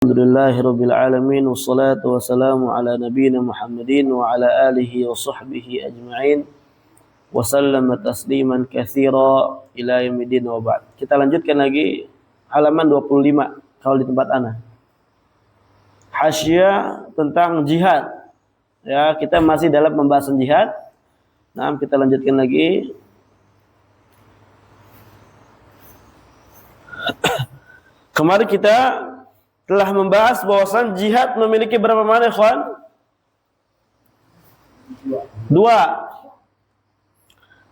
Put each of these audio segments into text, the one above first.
Alhamdulillahirabbil alamin wassalatu wassalamu ala nabiyyina Muhammadin wa ala alihi wa sahbihi ajma'in wa sallama tasliman katsira ila yaumiddin wa ba'd. Kita lanjutkan lagi halaman 25 kalau di tempat ana. Hasyiah tentang jihad. Ya, kita masih dalam pembahasan jihad. Nah, kita lanjutkan lagi. Kemarin kita telah membahas bahwasan jihad memiliki berapa makna, ikhwan? Dua.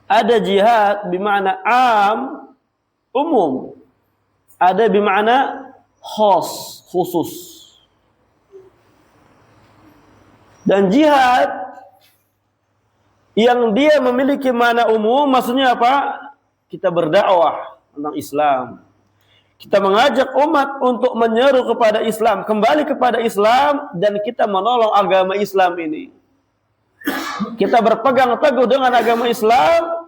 Ada jihad bermakna am, umum. Ada bermakna khas, khusus. Dan jihad yang dia memiliki makna umum, maksudnya apa? Kita berdakwah tentang Islam. Kita mengajak umat untuk menyeru kepada Islam, kembali kepada Islam, dan kita menolong agama Islam ini. Kita berpegang teguh dengan agama Islam,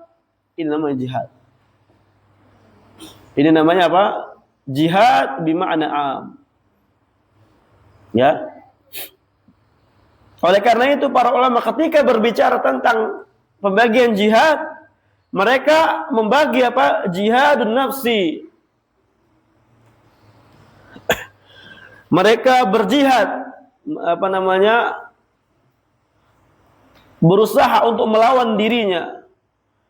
ini namanya jihad. Ini namanya apa? Jihad bermakna am. Ya. Oleh karena itu para ulama ketika berbicara tentang pembagian jihad, mereka membagi apa? Jihadun nafsi. Mereka berjihad, berusaha untuk melawan dirinya.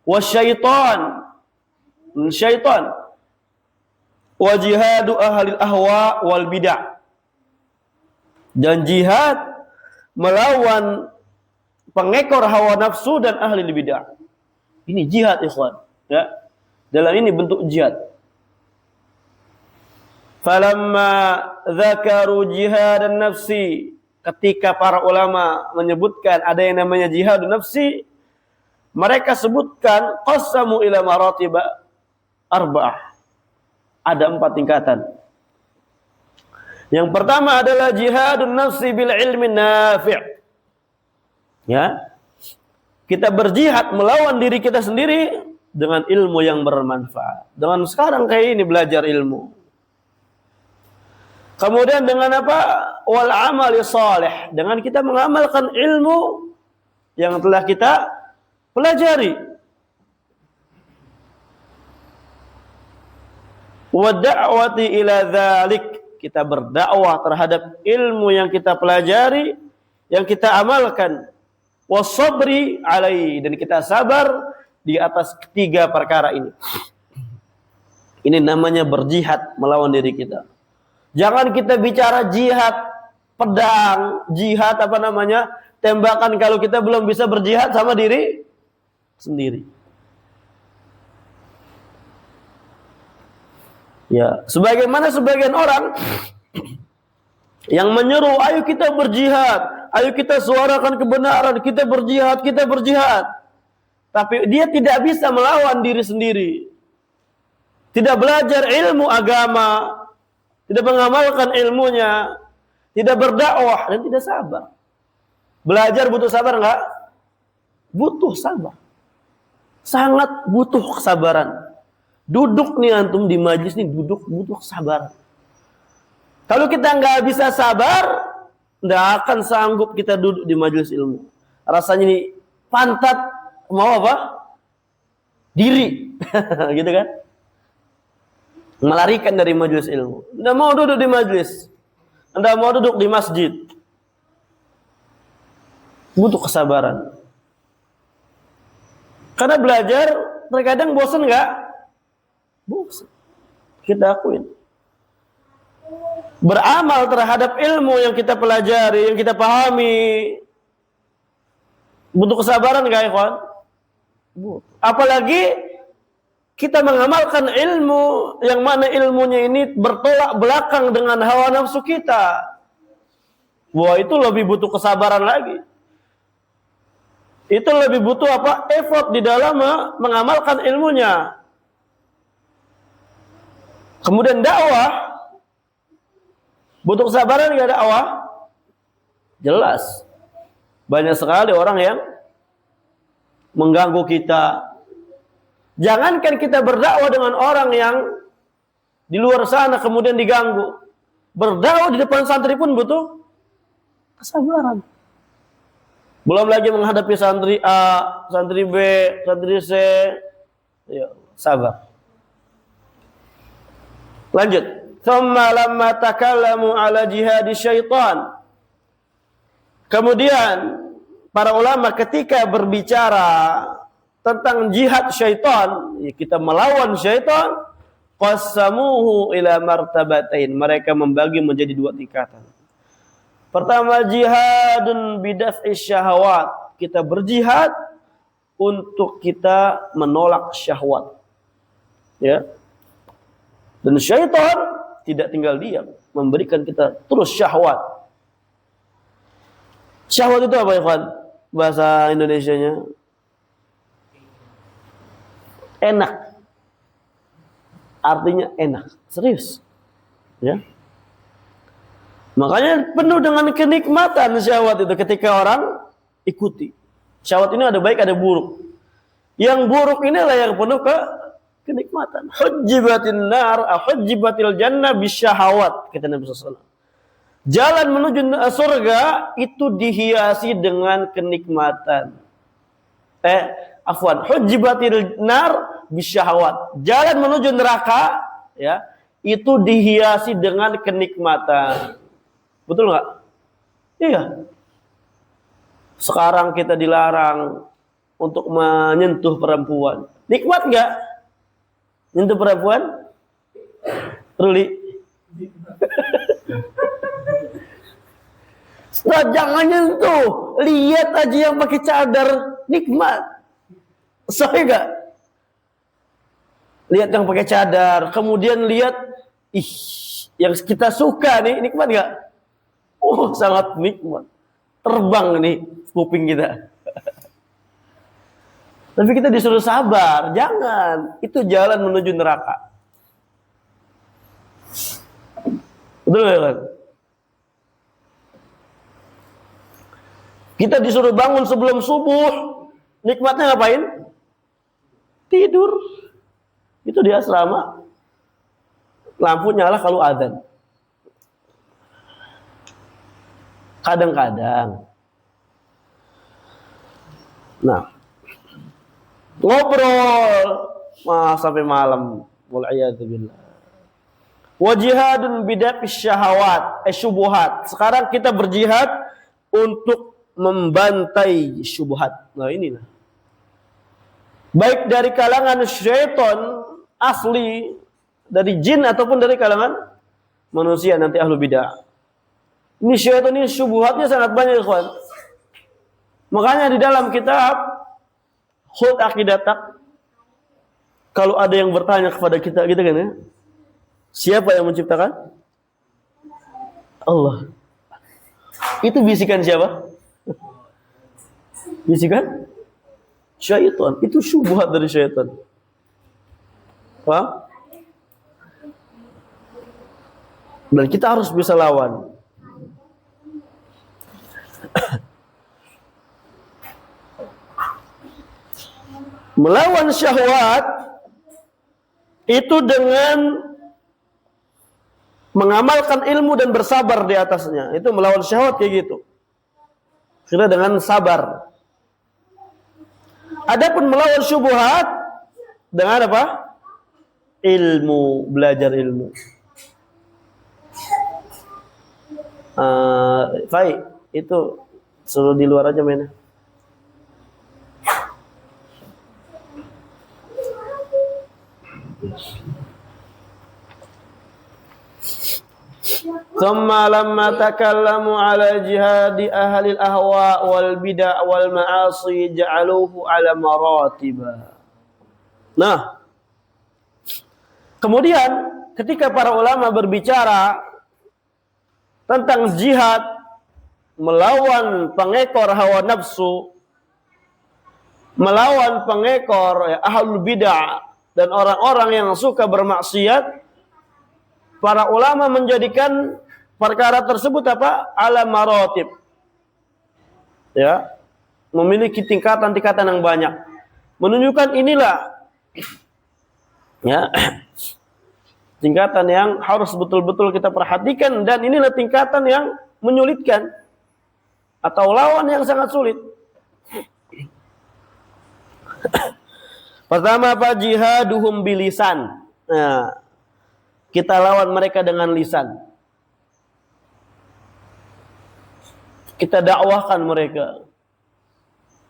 Wasyaitan, syaitan. Wa jihadu ahlil ahwa wal bid'ah. Dan jihad melawan pengekor hawa nafsu dan ahli bid'ah. Ini jihad, ikhwan. Ya. Dalam ini bentuk jihad. Falamma dzakaru jihadan nafsi, ketika para ulama menyebutkan ada yang namanya jihad nafsi, mereka sebutkan qasamu ila maratib arba'ah. Ada 4 tingkatan. Yang pertama adalah jihadun nafsi bil ilmi nafi'. Ya. Kita berjihad melawan diri kita sendiri dengan ilmu yang bermanfaat. Dengan sekarang kayak ini belajar ilmu. Kemudian dengan apa? Wal amali shalih, dengan kita mengamalkan ilmu yang telah kita pelajari. Wa da'wati ila dzalik, kita berdakwah terhadap ilmu yang kita pelajari, yang kita amalkan. Wasabri alaihi, dan kita sabar di atas ketiga perkara ini. Ini namanya berjihad melawan diri kita. Jangan kita bicara jihad pedang, jihad tembakan kalau kita belum bisa berjihad sama diri sendiri. Ya, sebagaimana sebagian orang yang menyeru, ayo kita berjihad, ayo kita suarakan kebenaran, kita berjihad. Tapi dia tidak bisa melawan diri sendiri. Tidak belajar ilmu agama, tidak mengamalkan ilmunya, tidak berdakwah, dan tidak sabar. Belajar butuh sabar enggak? Butuh sabar. Sangat butuh kesabaran. Duduk nih antum di majelis nih, duduk butuh kesabaran. Kalau kita enggak bisa sabar, enggak akan sanggup kita duduk di majelis ilmu. Rasanya nih pantat mau apa? Diri. Gitu kan? Melarikan dari majelis ilmu. Anda mau duduk di majelis, Anda mau duduk di masjid, butuh kesabaran. Karena belajar terkadang bosan enggak? Bosan. Kita akuin. Beramal terhadap ilmu yang kita pelajari, yang kita pahami, butuh kesabaran enggak, ikhwan? Butuh. Apalagi kita mengamalkan ilmu yang mana ilmunya ini bertolak belakang dengan hawa nafsu kita. Wah, itu lebih butuh kesabaran lagi. Itu lebih butuh apa? Effort di dalam mengamalkan ilmunya. Kemudian dakwah. Butuh kesabaran enggak dakwah? Jelas. Banyak sekali orang yang mengganggu kita. Jangankan kita berdakwah dengan orang yang di luar sana kemudian diganggu. Berdakwah di depan santri pun butuh kesabaran. Belum lagi menghadapi santri A, santri B, santri C. Ya, sabar. Lanjut. Thumma lamma takallamu ala jihadi syaitan. Kemudian para ulama ketika berbicara tentang jihad syaitan, kita melawan syaitan, qassamuhu ila martabatain. Mereka membagi menjadi 2 tingkatan. Pertama, jihadun bidaf'i syahwat. Kita berjihad untuk kita menolak syahwat. Ya. Dan syaitan tidak tinggal diam, memberikan kita terus syahwat. Syahwat itu apa ya, Khan? Bahasa Indonesianya? Enak. Artinya enak, serius. Ya. Makanya penuh dengan kenikmatan syahwat itu ketika orang ikuti. Syahwat ini ada baik, ada buruk. Yang buruk inilah yang penuh kenikmatan. Hujjibatin nar, hujjibatil jannah bisyahawat, kata Nabi sallallahu alaihi wasallam. Jalan menuju surga itu dihiasi dengan kenikmatan. Hujjibatil nar bisyahawat. Jalan menuju neraka, ya, itu dihiasi dengan kenikmatan. Betul nggak? Iya. Sekarang kita dilarang untuk menyentuh perempuan. Nikmat nggak? Nyentuh perempuan? Ruli? Nah, jangan nyentuh. Lihat aja yang pakai cadar. Nikmat. Saya nggak? Lihat yang pakai cadar. Kemudian lihat, yang kita suka nih. Nikmat nggak? Oh, sangat nikmat. Terbang nih kuping kita. Tapi kita disuruh sabar. Jangan. Itu jalan menuju neraka. Betul kan? Kita disuruh bangun sebelum subuh. Nikmatnya ngapain? Tidur. Itu di asrama. Lampu nyala kalau adzan. Kadang-kadang. Nah, ngobrol sampai malam. Wal'iyadzubillah. Wajihadun bidaf'is syahawat, syubuhat. Sekarang kita berjihad untuk membantai syubhat. Nah, inilah. Baik dari kalangan syaitan asli, dari jin ataupun dari kalangan manusia nanti ahlu bidah. Ini syaitan ini syubhatnya sangat banyak, ikhwan. Makanya di dalam kitab Khud Aqidatak, kalau ada yang bertanya kepada kita gitu kan ya, siapa yang menciptakan? Allah. Itu bisikan siapa? Bisikan syaitan. Itu syubhat dari syaitan. Paham? Dan kita harus bisa lawan. Melawan syahwat itu dengan mengamalkan ilmu dan bersabar di atasnya. Itu melawan syahwat kayak gitu. Kira dengan sabar. Adapun melawan syubhat dengan apa? Ilmu, belajar ilmu. Fai, itu suruh di luar aja mainnya. Thumma lamma takallamu ala jihadi ahli al-ahwa wal bid'ah wal ma'asi ja'aluhu ala maratiba. Nah, kemudian ketika para ulama berbicara tentang jihad melawan pengekor hawa nafsu, melawan pengekor ahlul bid'ah dan orang-orang yang suka bermaksiat, para ulama menjadikan perkara tersebut apa? Ala maratib. Ya, memiliki tingkatan-tingkatan yang banyak. Menunjukkan inilah ya, Tingkatan yang harus betul-betul kita perhatikan, dan inilah tingkatan yang menyulitkan atau lawan yang sangat sulit. Pertama apa? Jihaduhum bilisan. Nah, kita lawan mereka dengan lisan. Kita dakwahkan mereka.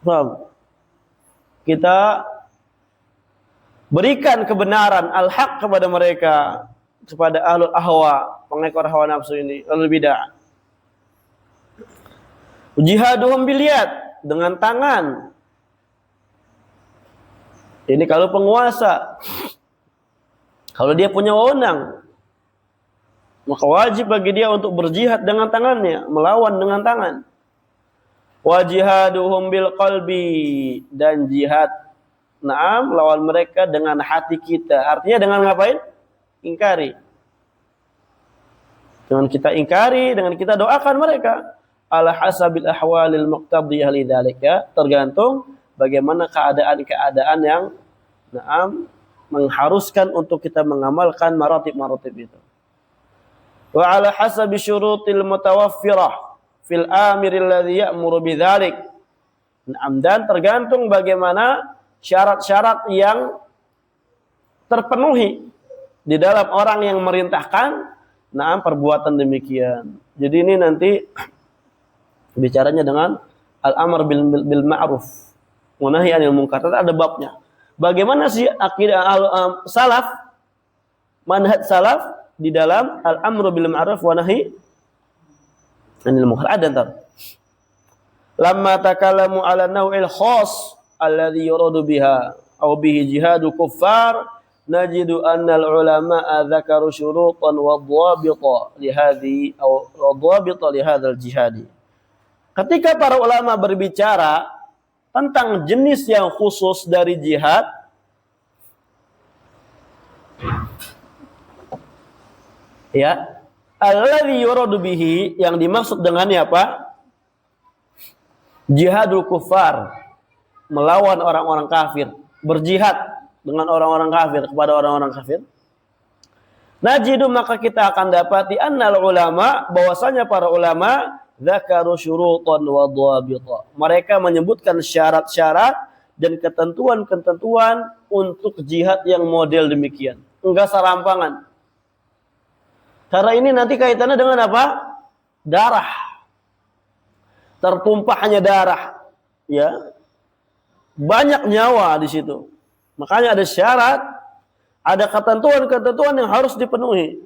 Paham? Kita berikan kebenaran al-haq kepada mereka, kepada ahlul ahwa, pengekor hawa nafsu ini, ahlul bidah. Jihaduhum biliyad, dengan tangan. Ini kalau penguasa. Kalau dia punya wewenang, maka wajib bagi dia untuk berjihad dengan tangannya, melawan dengan tangan. Wa jihaduhum bil qalbi, dan jihad lawan mereka dengan hati kita. Artinya dengan ngapain? Ingkari. Dengan kita ingkari, dengan kita doakan mereka. Ala hasabil ahwalil muqtadiyah lidzalika, tergantung bagaimana keadaan-keadaan yang mengharuskan untuk kita mengamalkan maratib-maratib itu. Wa ala hasabi syurutil mutawaffirah fil amiril ladzi ya'muru bidzalik. Dan tergantung bagaimana syarat-syarat yang terpenuhi di dalam orang yang merintahkan perbuatan demikian. Jadi ini nanti bicaranya dengan al-amr bil ma'ruf wa nahy 'anil munkar. Ada babnya. Bagaimana sih akidah salaf, manhaj salaf di dalam al-amr bil ma'ruf wa nahy 'anil munkar. Ada entar. Lamma takallamu 'ala naw'il khas alladhi yuradu biha aw bihi jihadu kuffar, najidu anna al-ulama'a dzakaru syurutan wa dhawabita li hadhihi aw dhawabita li hadzal jihadi. Ketika para ulama berbicara tentang jenis yang khusus dari jihad, ya, alladzi yuradu bihi, yang dimaksud dengannya apa? Jihadul kuffar, melawan orang-orang kafir, berjihad dengan orang-orang kafir, kepada orang-orang kafir. Najidu, maka kita akan dapati annal ulama, bahwasanya para ulama dzakaru syurutan wa dhawabita, mereka menyebutkan syarat-syarat dan ketentuan-ketentuan untuk jihad yang model demikian, enggak serampangan. Karena ini nanti kaitannya dengan apa? Darah, tertumpahnya darah, ya, banyak nyawa di situ. Makanya ada syarat, ada ketentuan-ketentuan yang harus dipenuhi.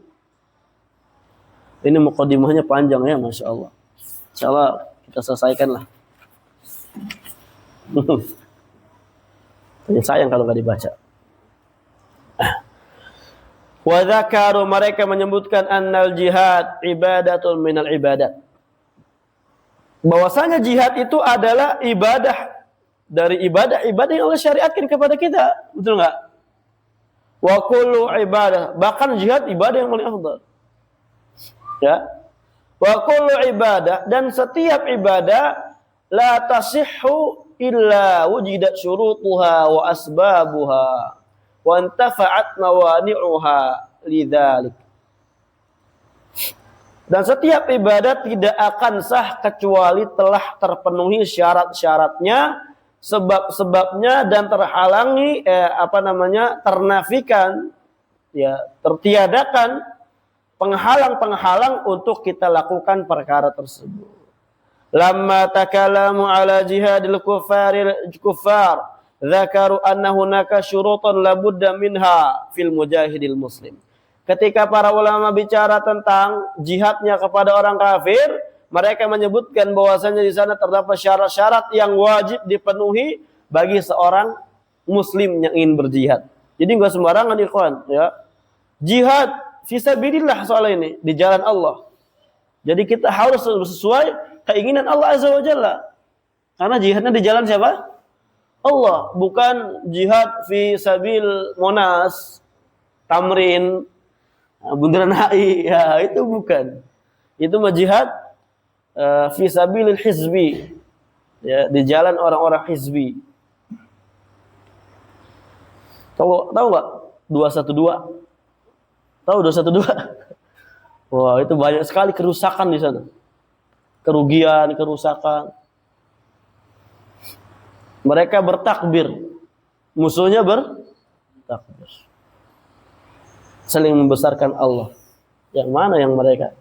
Ini mukadimahnya panjang ya, masya Allah. Insyaallah kita selesaikanlah. Sayang kalau nggak dibaca. Wa dzakaru, mereka menyebutkan annal jihad ibadatun minal ibadat, bahwasanya jihad itu adalah ibadah dari ibadah-ibadah yang Allah syariatkan kepada kita. Betul nggak? Wa kullu ibadah, bahkan jihad ibadah yang paling afdal. Ya. Wa kullu ibadah, dan setiap ibadah la tasihhu illa wujidat syurutuha wa asbabuha wa antafa'at mawani'uha lidzalik. Dan setiap ibadah tidak akan sah kecuali telah terpenuhi syarat-syaratnya, sebab-sebabnya, dan terhalangi ternafikan, ya, tertiadakan penghalang-penghalang untuk kita lakukan perkara tersebut. Lamma takalamu ala jihadil kuffar dzakaru anna hunaka syurutan la budda minha fil mujahidil muslim. Ketika para ulama bicara tentang jihadnya kepada orang kafir, mereka menyebutkan bahwasanya di sana terdapat syarat-syarat yang wajib dipenuhi bagi seorang muslim yang ingin berjihad. Jadi enggak sembarangan, ikhwan, ya. Jihad fisabilillah soal ini di jalan Allah. Jadi kita harus sesuai keinginan Allah Azza wa Jalla. Karena jihadnya di jalan siapa? Allah, bukan jihad fi sabil Monas, Tamrin, Bundaran HI, ya itu bukan. Itu mah jihad fi sabilil hizbi, ya, di jalan orang-orang hizbi. Tahu enggak 212? Tahu 212? Wah, itu banyak sekali kerusakan di sana. Kerugian, kerusakan. Mereka bertakbir. Musuhnya bertakbir. Saling membesarkan Allah. Yang mana yang mereka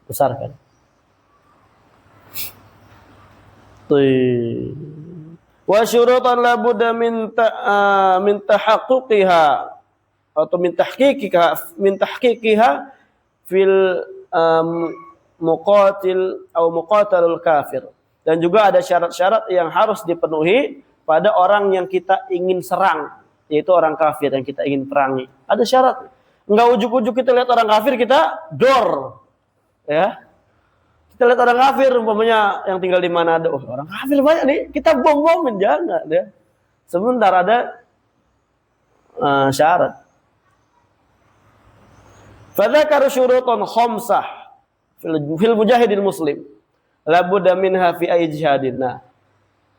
besarkan? Wa syurutan la budda min tahaqquqiha atau min tahqiqiha fil muqatil atau muqatalul kafir. Dan juga ada syarat-syarat yang harus dipenuhi pada orang yang kita ingin serang, yaitu orang kafir yang kita ingin perangi. Ada syarat. Enggak ujuk-ujuk kita lihat orang kafir kita dor. Ya. Kita lihat orang kafir umpamanya yang tinggal di Manado, orang kafir banyak nih, kita bom-bomin, jangan ya. Sebentar ada syarat. Fadzakar syurutan khamsah fil mujahidil muslim. La budda minha fi ay jihadin. Nah,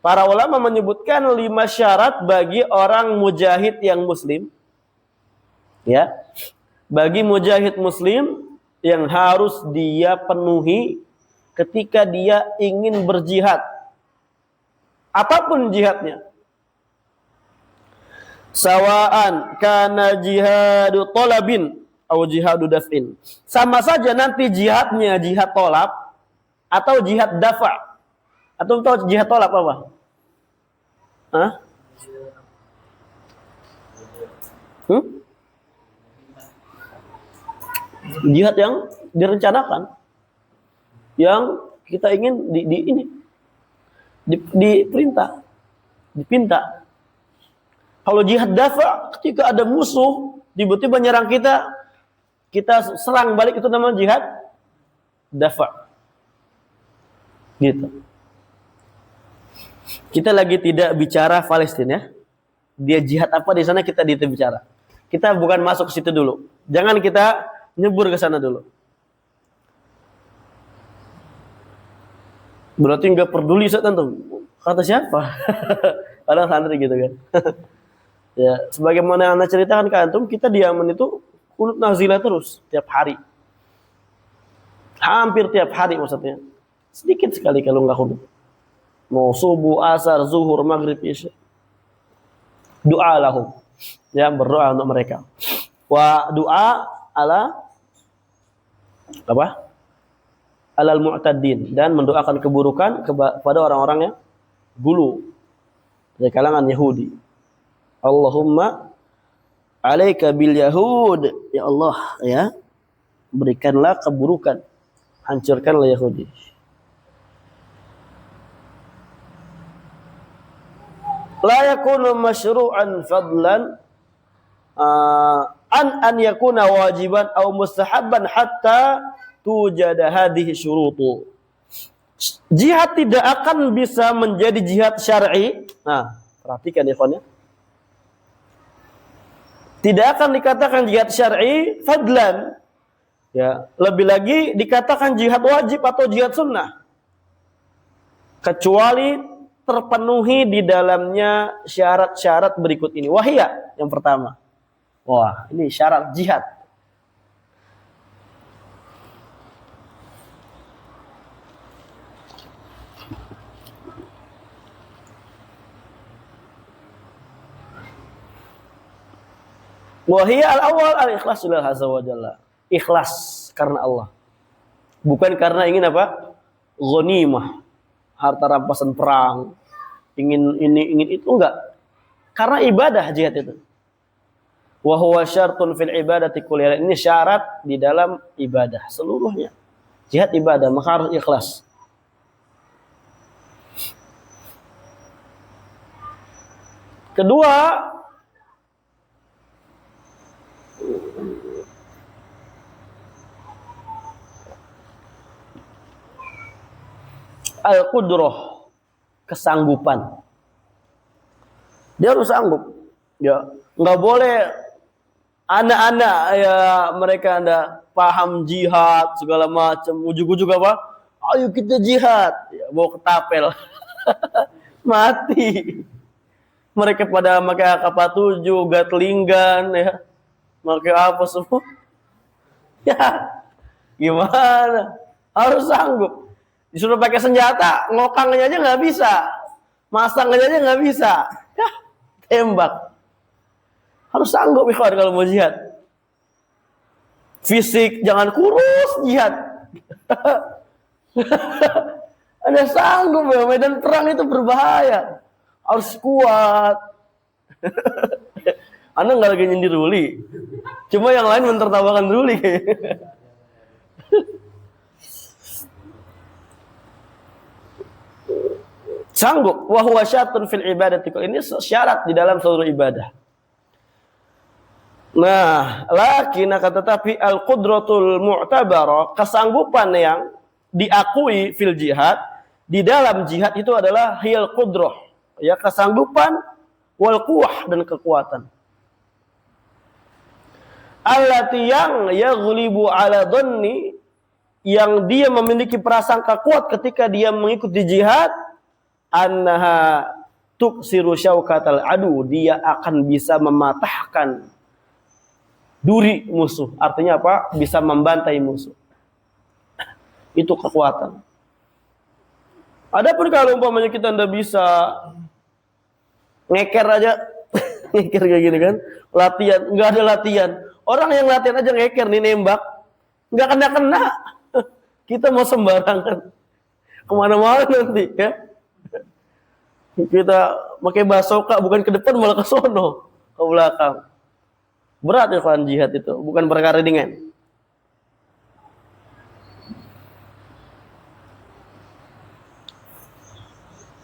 para ulama menyebutkan 5 syarat bagi orang mujahid yang muslim. Ya. Bagi mujahid muslim yang harus dia penuhi ketika dia ingin berjihad. Apapun jihadnya. Sawaan kana jihadu talabin atau jihadu daf'in. Sama saja nanti jihadnya jihad tolab atau jihad dafa. Atau tahu jihad tolab apa? Hah? Jihad yang direncanakan, yang kita ingin diperintah, dipinta. Kalau jihad dafa, ketika ada musuh tiba-tiba nyerang kita, kita serang balik, itu namanya jihad dafa. Gitu. Kita lagi tidak bicara Palestina ya. Dia jihad apa di sana kita tidak bicara. Kita bukan masuk ke situ dulu. Jangan kita nyebur ke sana dulu. Berarti nggak peduli tentu. Kata siapa? Ada santri gitu kan. Ya, sebagaimana Anda ceritakan ke antum, kita di Yaman itu kunut nazilah terus tiap hari. Hampir tiap hari maksudnya. Sedikit sekali kalau nggak kunut. Mau subuh, asar, zuhur, maghrib, isya. Doa lahum. Ya, berdoa untuk mereka. Wa doa ala apa? Alal mu'tadin, dan mendoakan keburukan kepada orang-orang yang gulu dari kalangan Yahudi. Allahumma alaika bil yahud, ya Allah ya, berikanlah keburukan, hancurkanlah Yahudi. La yakunu masyru'an fadlan an yakuna wajiban aw mustahabban hatta tujada hadhihi syurutu. Jihad tidak akan bisa menjadi jihad syar'i. Nah, perhatikan ya ikhwan ya. Tidak akan dikatakan jihad syar'i fadlan. Ya, lebih lagi dikatakan jihad wajib atau jihad sunnah. Kecuali terpenuhi di dalamnya syarat-syarat berikut ini. Wahia yang pertama. Wah, ini syarat jihad. Wahia al-awwal al-ikhlas lillahi azza wa jalla. Ikhlas karena Allah. Bukan karena ingin apa? Ghanimah, harta rampasan perang. Ingin ini, ingin itu, enggak. Karena ibadah jihad itu. Wa huwa syartun fil ibadati kulliha. Ini syarat di dalam ibadah seluruhnya. Jihad ibadah, maka harus ikhlas. Kedua, al-qudrah, kesanggupan. Dia harus sanggup. Ya, nggak boleh anak-anak ya mereka Anda paham jihad segala macam, ujug-ujug apa? Ayo kita jihad, ya, bawa ketapel. Mati. Mereka pada pakai AK-47, Gatling gun ya. Pakai apa semua? Ya, gimana? Harus sanggup. Disuruh pakai senjata, ngokangnya aja nggak bisa. Masangnya aja nggak bisa. Ya, tembak. Harus sanggup ikhwan kalau mau jihad. Fisik jangan kurus jihad. Ada sanggup ya, medan perang itu berbahaya. Harus kuat. Anda nggak lagi nyindir Ruli. Cuma yang lain mentertawakan Ruli. Sanggup. Wa huwa syartun fil ibadati. Ini syarat di dalam seluruh ibadah. Nah, lakin akan tetapi al-qudratul mu'tabarah, kesanggupan yang diakui fil jihad, di dalam jihad itu adalah hiyal qudrah, ya, kesanggupan wal quwwah, dan kekuatan. Allati yang yaghlibu ala dhanni, yang dia memiliki prasangka kuat ketika dia mengikuti jihad, annaha tuksiru syaukatal adu, dia akan bisa mematahkan duri musuh. Artinya apa? Bisa membantai musuh. Itu kekuatan. Adapun kalau umpamanya kita ndak bisa ngeker aja, ngeker kayak gini kan, latihan, nggak ada latihan. Orang yang latihan aja ngeker nih, nembak, nggak kena-kena. Kita mau sembarangan, kemana-mana nanti ya. Kita pakai basoka, bukan ke depan malah ke sono, ke belakang. Berat ya kan jihad itu, bukan perkara ringan.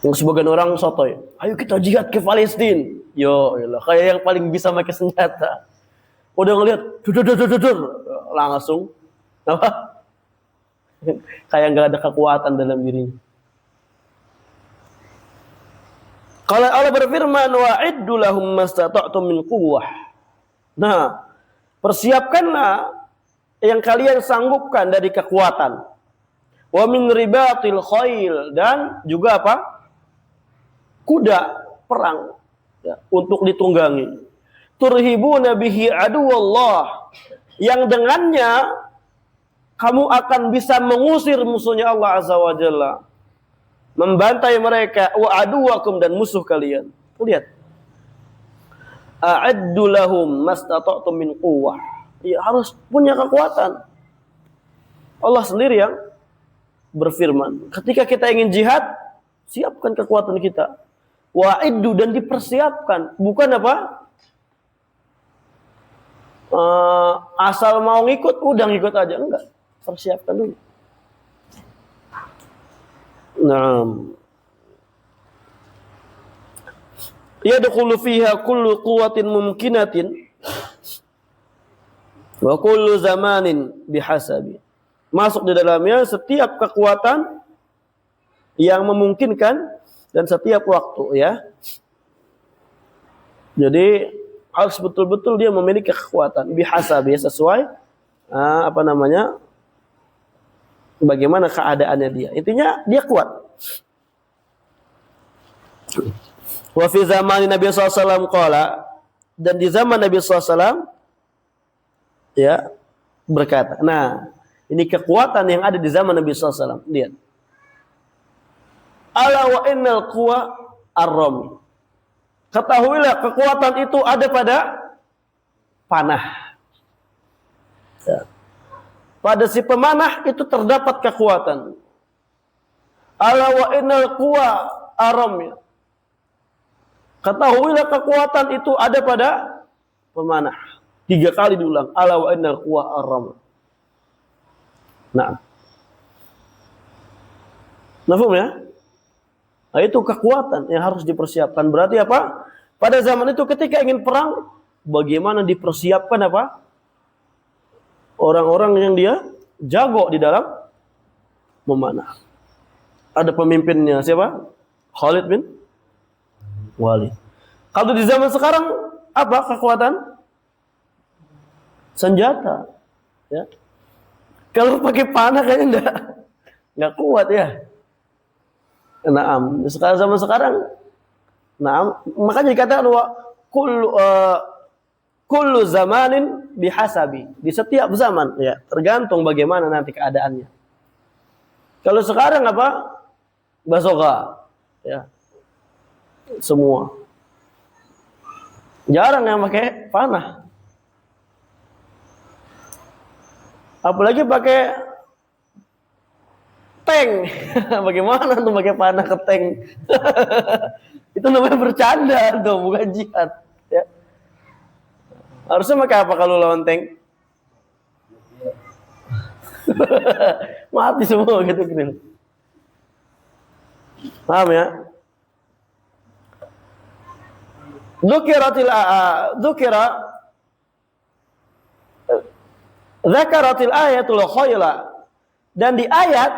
Sebagian orang sotoy, ayo kita jihad ke Palestina. Yo, yalah, kayak yang paling bisa pakai senjata. Udah ngelihat, langsung, apa? Kayak nggak ada kekuatan dalam dirinya. Kalau Allah berfirman, wa'iddu lahum mastata'tum min quwwah. Nah, persiapkanlah yang kalian sanggupkan dari kekuatan. Wa min ribatil khail, dan juga apa? Kuda perang, ya, untuk ditunggangi. Turhibuna bihi aduwallah, yang dengannya kamu akan bisa mengusir musuhnya Allah Azza wa Jalla, membantai mereka, wa aduwakum, dan musuh kalian. Lihat, a'addu lahum mastata'tum min quwwah, ya, harus punya kekuatan. Allah sendiri yang berfirman, ketika kita ingin jihad, siapkan kekuatan kita. Wa'iddu, dan dipersiapkan, bukan apa? Asal mau ngikut, udah ngikut aja, enggak. Persiapkan dulu. Nah, yadkhulu fiha kullu quwwatin mumkinatin wa kullu zamanin bihasabi. Masuk di dalamnya setiap kekuatan yang memungkinkan dan setiap waktu, ya. Jadi harus betul-betul dia memiliki kekuatan bihasabi, sesuai bagaimana keadaannya dia. Intinya dia kuat. Wa fi zaman Nabi SAW qala, dan di zaman Nabi SAW, ya, berkata. Nah, ini kekuatan yang ada di zaman Nabi SAW. Lihat. Ala wa innal quwa ar-ramy. Ketahuilah kekuatan itu ada pada panah. Ya. Pada si pemanah itu terdapat kekuatan. Ala wa innal quwa ar-ramy. Ketahuilah kekuatan itu ada pada pemanah. 3 kali diulang. Ala wa innal quwa ar-ramy. Nah. Nafhum ya? Nah, itu kekuatan yang harus dipersiapkan. Berarti apa? Pada zaman itu ketika ingin perang, bagaimana dipersiapkan apa? Orang-orang yang dia jago di dalam memanah. Ada pemimpinnya siapa? Khalid bin Walid. Kalau di zaman sekarang apa kekuatan? Senjata. Ya. Kalau pakai panah kayaknya enggak kuat ya. Naam, zaman sekarang, naam, makanya dikatakan kullu kullu zamanin bihasabi. Di setiap zaman ya, tergantung bagaimana nanti keadaannya. Kalau sekarang apa? Bazoka ya. Semua. Jarang yang pakai panah. Apalagi pakai tank. Bagaimana tuh pakai panah ke tank? Itu namanya bercanda tuh, bukan jihad ya. Harusnya pakai apa kalau lawan tank? Mati semua gitu kan. Paham ya? Dzakaratil ayatul khayla, dan di ayat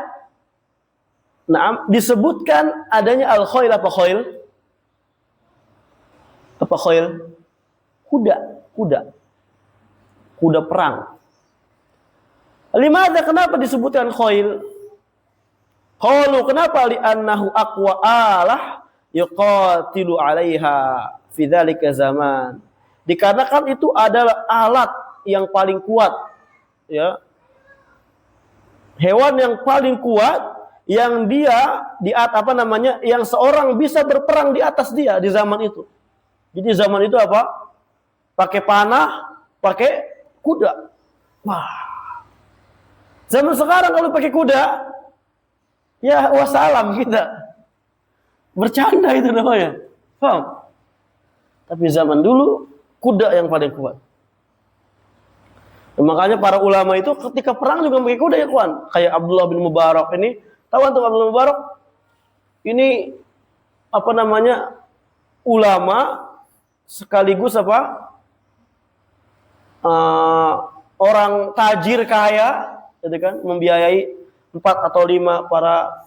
disebutkan adanya al-khayl. Apa khayl? Apa khayl? Kuda perang. Limadza, kenapa disebutkan khayl? Qalu, kenapa? Li'annahu aqwa alah yuqatilu 'alaiha fi dzalika zaman. Dikarenakan itu adalah alat yang paling kuat ya. Hewan yang paling kuat yang dia yang seorang bisa berperang di atas dia di zaman itu. Jadi zaman itu apa? Pakai panah, pakai kuda. Wah. Zaman sekarang kalau pakai kuda, ya wassalam kita. Bercanda itu namanya. Paham? Tapi zaman dulu kuda yang paling kuat. Dan makanya para ulama itu ketika perang juga pakai kuda ya kawan. Kayak Abdullah bin Mubarak ini, tahu antum Abdullah bin Mubarak? Ini ulama sekaligus orang tajir kaya, gitu kan, membiayai 4 atau 5 para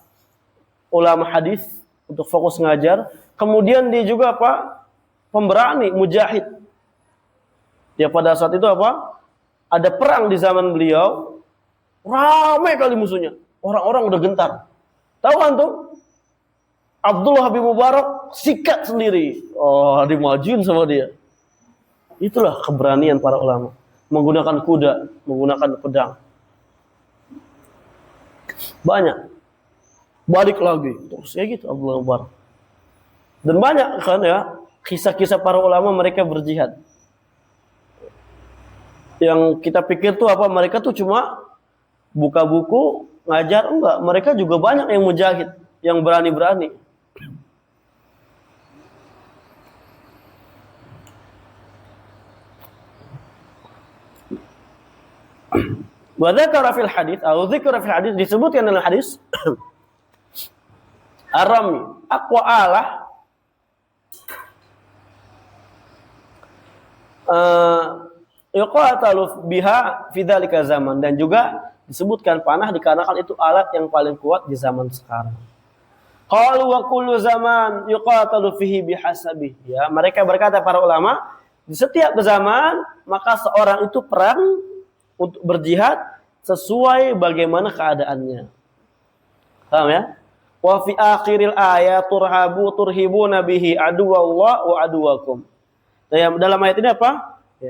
ulama hadis untuk fokus ngajar. Kemudian dia juga pemberani, mujahid. Ya pada saat itu ada perang di zaman beliau, ramai kali musuhnya. Orang-orang udah gentar. Tahu antum? Abdullah bin Mubarak sikat sendiri. Oh, dimajuin sama dia. Itulah keberanian para ulama. Menggunakan kuda, menggunakan pedang. Banyak. Balik lagi. Terus ya gitu Abdullah bin Mubarak. Dan banyak kan ya kisah-kisah para ulama mereka berjihad. Yang kita pikir tuh mereka tuh cuma buka buku, ngajar, enggak. Mereka juga banyak yang mujahid, yang berani-berani. Wa dzakara fil hadits atau dzikra fil hadits, disebutkan dalam hadis ar-rami aqwa alah yuqatalu biha fi dzalika zaman, dan juga disebutkan panah dikarenakan itu alat yang paling kuat di zaman sekarang. Qalu wa kullu zaman yuqatalu fihi bihasabi. Ya, mereka berkata para ulama, di setiap zaman maka seorang itu perang untuk berjihad sesuai bagaimana keadaannya. Paham ya? Wa fi akhiril ayat turhibuna bihi aduwallah wa aduwakum. Dalam ayat ini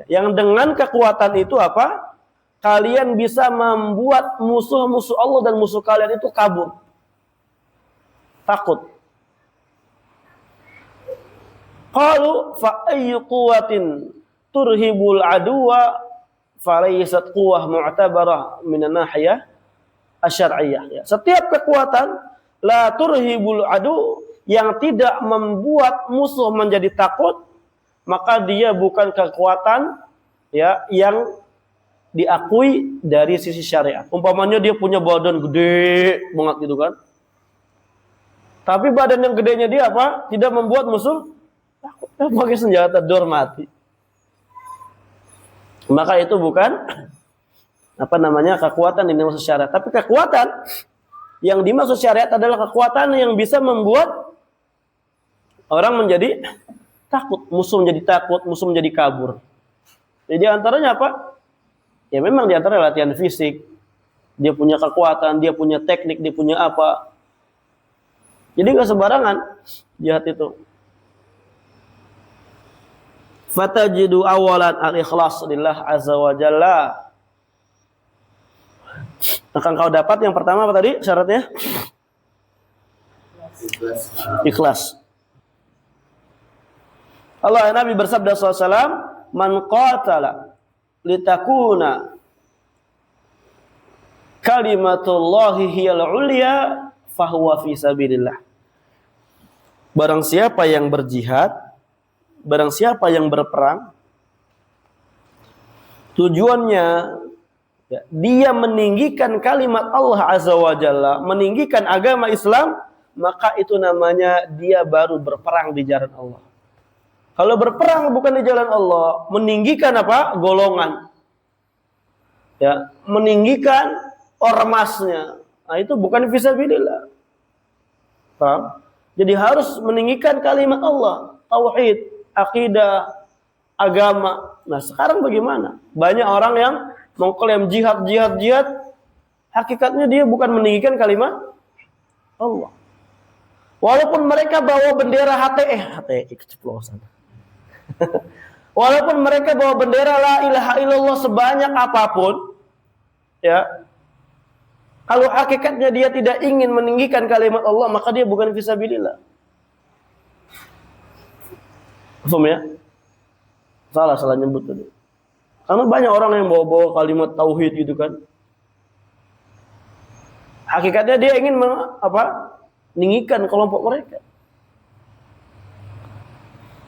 yang dengan kekuatan itu kalian bisa membuat musuh-musuh Allah dan musuh kalian itu kabur. Takut. Qalu fa ayyu quwwatin turhibul aduwa falaysat quwwah mu'tabarah minan nahiyah asy'ar'iyyah. Ya. Setiap kekuatan la turhibul adu yang tidak membuat musuh menjadi takut, maka dia bukan kekuatan ya yang diakui dari sisi syariat. Umpamanya dia punya badan gede banget gitu kan. Tapi badan yang gedenya dia tidak membuat musuh takut. Pakai senjata dor mati. Maka itu bukan kekuatan yang dimaksud syariat. Tapi kekuatan yang dimaksud syariat adalah kekuatan yang bisa membuat orang menjadi takut, musuh menjadi takut, musuh menjadi kabur. Jadi antaranya Ya memang di antara latihan fisik. Dia punya kekuatan, dia punya teknik, dia punya apa. Jadi enggak sembarangan jihad itu. fatajidu awalan al-ikhlas lillah azza wa jalla. Akan kau dapat yang pertama apa tadi syaratnya? Ikhlas. Allah Nabi bersabda SAW, man qatala litakuna kalimatullahi hiyal ulya fahuwa fi sabilillah. Barang siapa yang berjihad, barang siapa yang berperang, tujuannya ya, dia meninggikan kalimat Allah Azza wa Jalla, meninggikan agama Islam, maka itu namanya dia baru berperang di jalan Allah. Kalau berperang bukan di jalan Allah, meninggikan apa? Golongan. Ya, meninggikan ormasnya. Nah, itu bukan fisabilillah. Paham? Jadi harus meninggikan kalimat Allah, tauhid, akidah, agama. Nah, sekarang bagaimana? Banyak orang yang mengklaim jihad, hakikatnya dia bukan meninggikan kalimat Allah. Walaupun mereka bawa bendera HTI keceplosan. Walaupun mereka bawa bendera la ilaha illallah sebanyak apapun, ya, kalau hakikatnya dia tidak ingin meninggikan kalimat Allah, maka dia bukan fisabilillah. Paham ya? Salah nyebut tadi. Karena banyak orang yang bawa-bawa kalimat tauhid gitu kan. Hakikatnya dia ingin meninggikan kelompok mereka.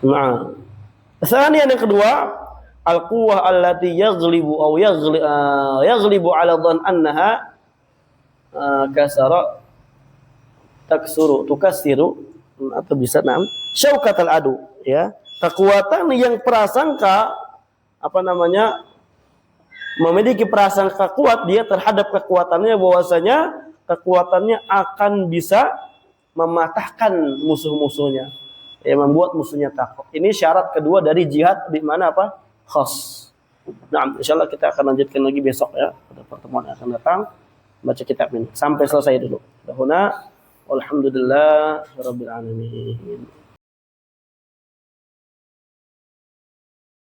Nah, yang kedua, al-quwwah allati yaghlibu aw yaghlibu 'ala dhann annaha kasara tukassiru atau bisa syaukatal adu, ya. Kekuatan yang prasangka memiliki prasangka kuat dia terhadap kekuatannya, bahwasanya kekuatannya akan bisa mematahkan musuh-musuhnya, ya, membuat musuhnya takut. Ini syarat kedua dari jihad di mana khas. Nah, insyaallah kita akan lanjutkan lagi besok ya, pada pertemuan yang akan datang, baca kitab ini sampai selesai dulu. Dahuna, alhamdulillah rabbil alamin.